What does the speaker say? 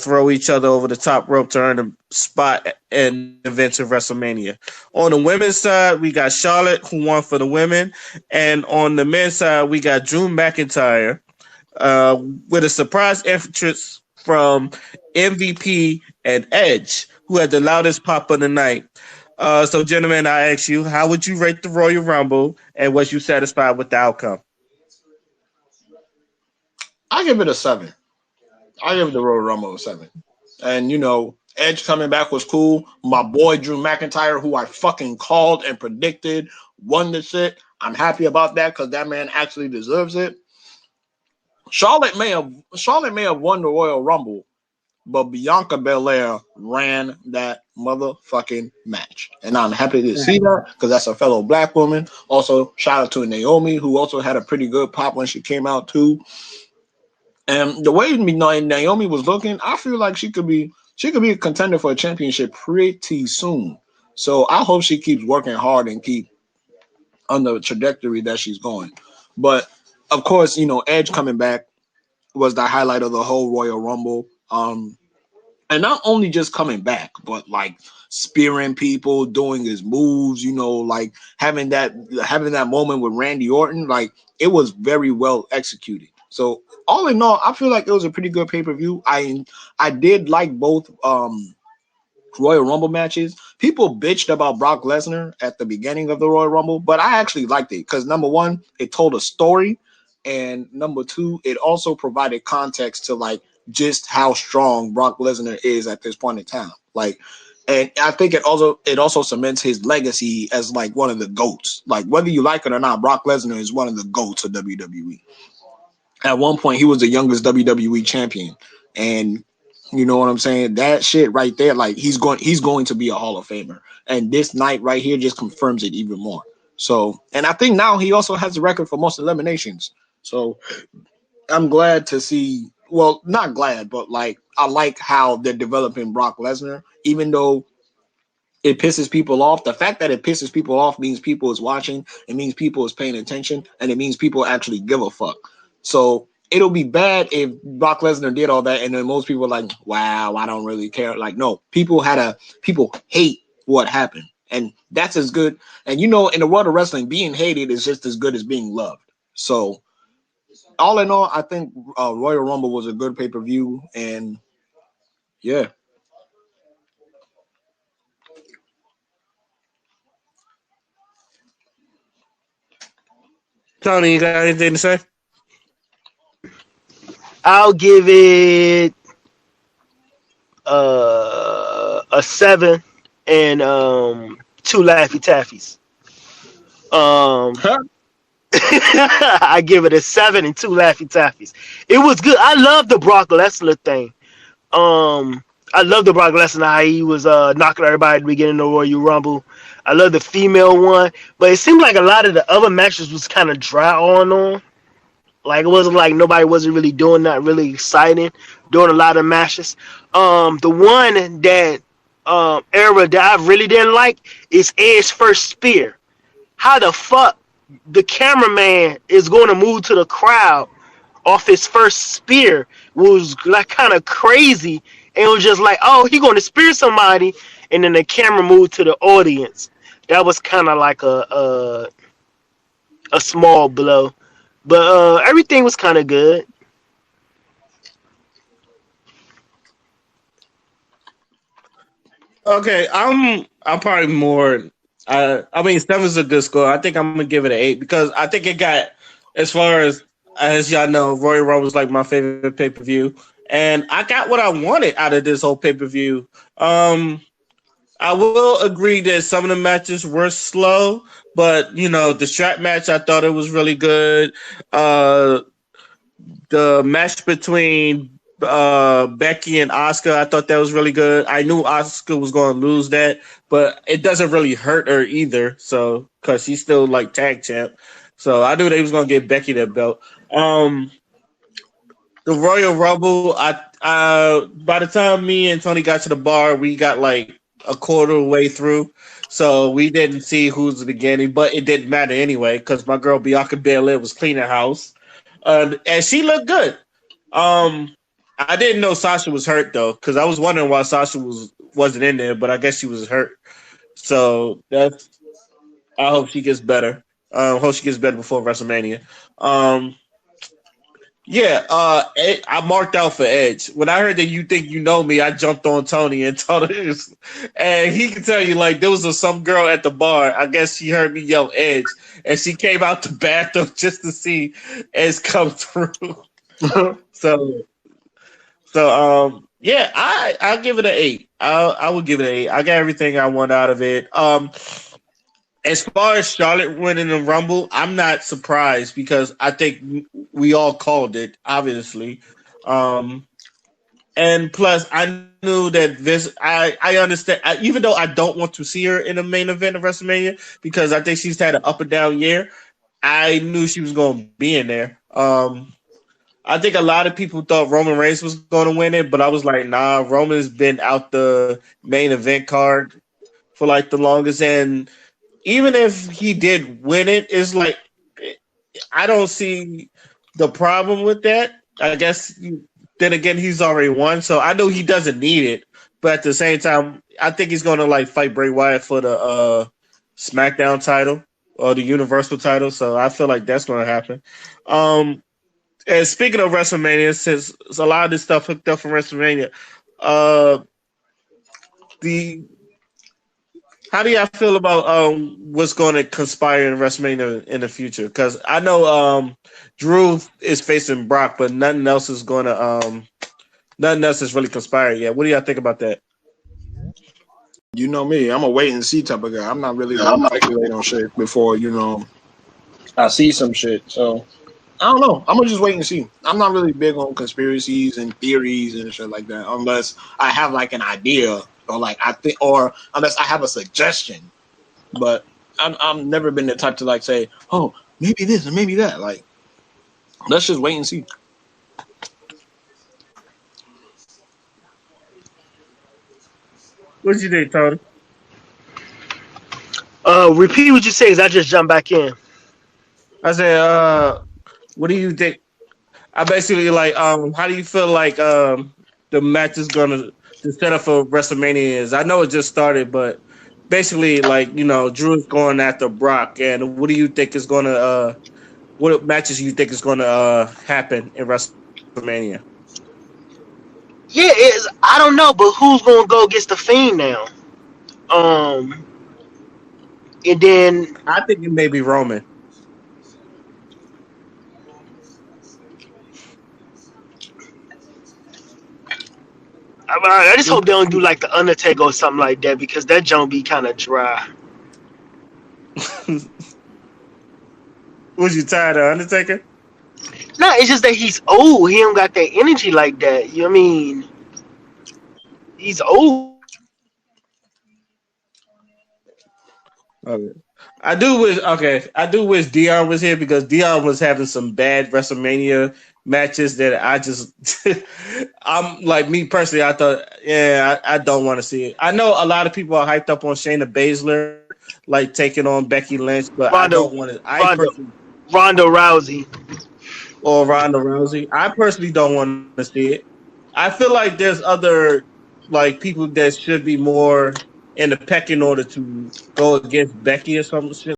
throw each other over the top rope to earn a spot in the events of WrestleMania. On the women's side, we got Charlotte, who won for the women. And on the men's side, we got Drew McIntyre uh, with a surprise entrance from MVP and Edge, who had the loudest pop of the night. So, gentlemen, I ask you, how would you rate the Royal Rumble, and was you satisfied with the outcome? I give it a 7. I give the Royal Rumble a 7. And Edge coming back was cool. My boy Drew McIntyre, who I fucking called and predicted, won the shit. I'm happy about that because that man actually deserves it. Charlotte may have won the Royal Rumble, but Bianca Belair ran that motherfucking match. And I'm happy to see that because that's a fellow black woman. Also, shout out to Naomi, who also had a pretty good pop when she came out too. And the way Naomi was looking, I feel like she could be a contender for a championship pretty soon. So I hope she keeps working hard and keep on the trajectory that she's going. But of course, Edge coming back was the highlight of the whole Royal Rumble. And not only just coming back, but like spearing people, doing his moves, like having that moment with Randy Orton, like it was very well executed. So all in all, I feel like it was a pretty good pay-per-view. I did like both Royal Rumble matches. People bitched about Brock Lesnar at the beginning of the Royal Rumble, but I actually liked it because number one, it told a story, and number two, it also provided context to like just how strong Brock Lesnar is at this point in time. Like, and I think it also cements his legacy as like one of the GOATs. Like whether you like it or not, Brock Lesnar is one of the GOATs of WWE. At one point, he was the youngest WWE champion, and you know what I'm saying? That shit right there, like he's going to be a Hall of Famer, and this night right here just confirms it even more. So, and I think now he also has the record for most eliminations. So, I'm glad to see. Well, not glad, but like I like how they're developing Brock Lesnar, even though it pisses people off. The fact that it pisses people off means people is watching. It means people is paying attention, and it means people actually give a fuck. So it'll be bad if Brock Lesnar did all that, and then most people are like, wow, I don't really care. Like, no, people hate what happened, and that's as good. And in the world of wrestling, being hated is just as good as being loved. So all in all, I think Royal Rumble was a good pay-per-view, and yeah. Tony, you got anything to say? I'll give it a 7 and 2 Laffy Taffies. I give it a 7 and 2 Laffy Taffies. It was good. I love the Brock Lesnar thing. I love the Brock Lesnar, how he was knocking everybody at the beginning of the Royal Rumble. I love the female one, but it seemed like a lot of the other matches was kind of dry on. Like it wasn't like nobody wasn't really doing that really exciting, doing a lot of matches. The one that era that I really didn't like is Edge's first spear. How the fuck the cameraman is going to move to the crowd off his first spear was like kind of crazy. And it was just like, oh, he going to spear somebody, and then the camera moved to the audience. That was kind of like a small blow. But everything was kind of good. Okay, I'm probably more. I mean, 7's a good score. I think I'm gonna give it an 8 because I think it got as far as y'all know, Royal Rumble was like my favorite pay per view, and I got what I wanted out of this whole pay per view. I will agree that some of the matches were slow, but the strap match I thought it was really good. The match between Becky and Asuka, I thought that was really good. I knew Asuka was going to lose that, but it doesn't really hurt her either. So because she's still like tag champ, so I knew they was going to get Becky that belt. The Royal Rumble, by the time me and Tony got to the bar, we got like a quarter way through, so we didn't see who's the beginning, but it didn't matter anyway because my girl Bianca Belair was cleaning house, and she looked good. I didn't know Sasha was hurt though, because I was wondering why Sasha wasn't in there, but I guess she was hurt. So that's. I hope she gets better. Hope she gets better before WrestleMania. Yeah, I marked out for Edge. When I heard that You Think You Know Me, I jumped on Tony and told him, and he can tell you like there was some girl at the bar. I guess she heard me yell Edge, and she came out the bathroom just to see Edge come through. so, yeah, I'll give it an 8. I would give it an 8. I got everything I want out of it. As far as Charlotte winning the Rumble, I'm not surprised because I think we all called it, obviously. And plus, I knew that I understand, even though I don't want to see her in the main event of WrestleMania because I think she's had an up and down year, I knew she was going to be in there. I think a lot of people thought Roman Reigns was going to win it, but I was like, nah, Roman's been out the main event card for like the longest, and even if he did win it, it's like I don't see the problem with that. I guess then again he's already won, so I know he doesn't need it. But at the same time, I think he's going to like fight Bray Wyatt for the SmackDown title or the Universal title. So I feel like that's going to happen. And speaking of WrestleMania, since a lot of this stuff hooked up from WrestleMania, how do y'all feel about what's going to conspire in WrestleMania in the future? Because I know Drew is facing Brock, but nothing else is really conspired yet. What do y'all think about that? You know me, I'm a wait and see type of guy. I'm not really gonna speculate on shit before I see some shit. So I don't know. I'm gonna just wait and see. I'm not really big on conspiracies and theories and shit like that, unless I have like an idea. Or like I think, or unless I have a suggestion, but I'm never been the type to like say, oh, maybe this and maybe that. Like, let's just wait and see. What did you think, Tony? Repeat what you say, cause I just jumped back in. I said, what do you think? I basically like, how do you feel like the match is gonna? The setup for WrestleMania is, I know it just started, but basically, like, Drew is going after Brock, and what do you think is going to, what matches you think is going to happen in WrestleMania? Yeah, I don't know, but who's going to go against the Fiend now? And then I think it may be Roman. I just hope they don't do like the Undertaker or something like that because that junk be kind of dry. Was you tired of Undertaker? No, it's just that he's old. He don't got that energy like that. You know what I mean? He's old. Okay. I do wish Dion was here because Dion was having some bad WrestleMania matches that I just I'm like, me personally, I thought, I don't want to see it. I know a lot of people are hyped up on Shayna Baszler like taking on Becky Lynch, but I don't want to. Ronda Rousey. Or Ronda Rousey. I personally don't want to see it. I feel like there's other like people that should be more in the pecking order to go against Becky or some shit